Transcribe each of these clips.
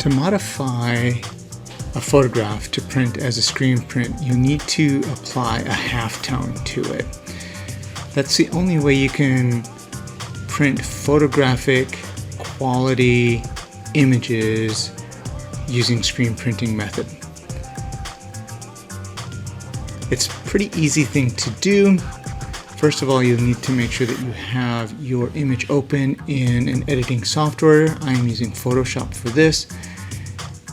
To modify a photograph to print as a screen print, you need to apply a halftone to it. That's the only way you can print photographic quality images using screen printing method. It's a pretty easy thing to do. First of all, you'll need to make sure that you have your image open in an editing software. I am using Photoshop for this.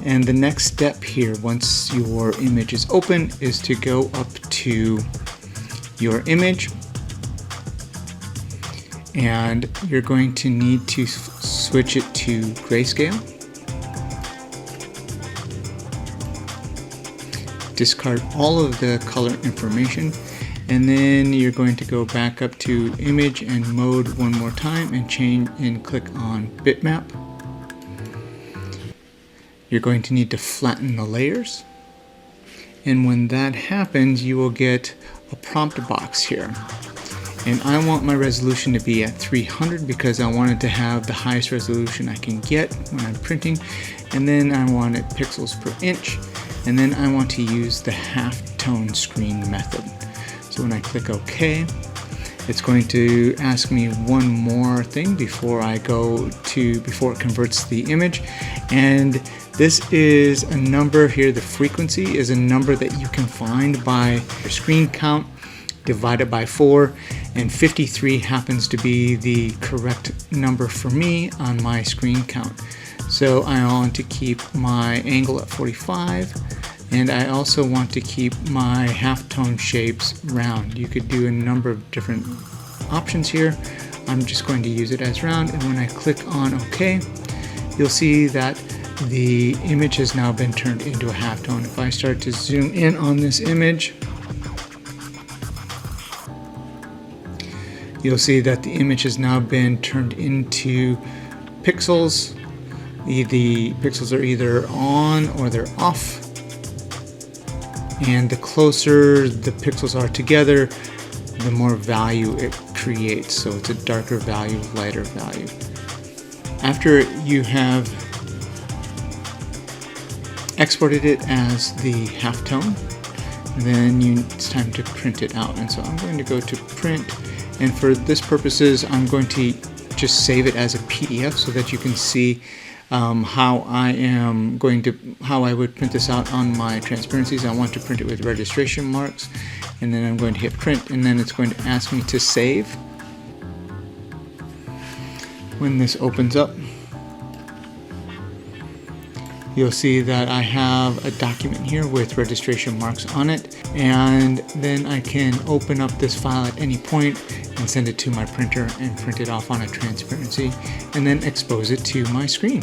And the next step here, once your image is open, is to go up to your image. And you're going to need to switch it to Grayscale. Discard all of the color information. And then you're going to go back up to image and mode one more time and change and click on bitmap. You're going to need to flatten the layers. And when that happens, you will get a prompt box here. And I want my resolution to be at 300 because I wanted to have the highest resolution I can get when I'm printing. And then I want it pixels per inch. And then I want to use the halftone screen method. So when I click OK, it's going to ask me one more thing before it converts the image. And this is a number here. The frequency is a number that you can find by your screen count divided by 4, and 53 happens to be the correct number for me on my screen count. So I want to keep my angle at 45. And I also want to keep my halftone shapes round. You could do a number of different options here. I'm just going to use it as round, and when I click on OK, you'll see that the image has now been turned into a halftone. If I start to zoom in on this image, you'll see that the image has now been turned into pixels. The pixels are either on or they're off. And the closer the pixels are together, the more value it creates. So it's a darker value, lighter value. After you have exported it as the halftone, then it's time to print it out. And so I'm going to go to print, and for this purposes, I'm going to just save it as a PDF so that you can see how I would print this out on my transparencies. I want to print it with registration marks, and then I'm going to hit print, and then it's going to ask me to save. When this opens up, you'll see that I have a document here with registration marks on it, and then I can open up this file at any point and send it to my printer and print it off on a transparency and then expose it to my screen.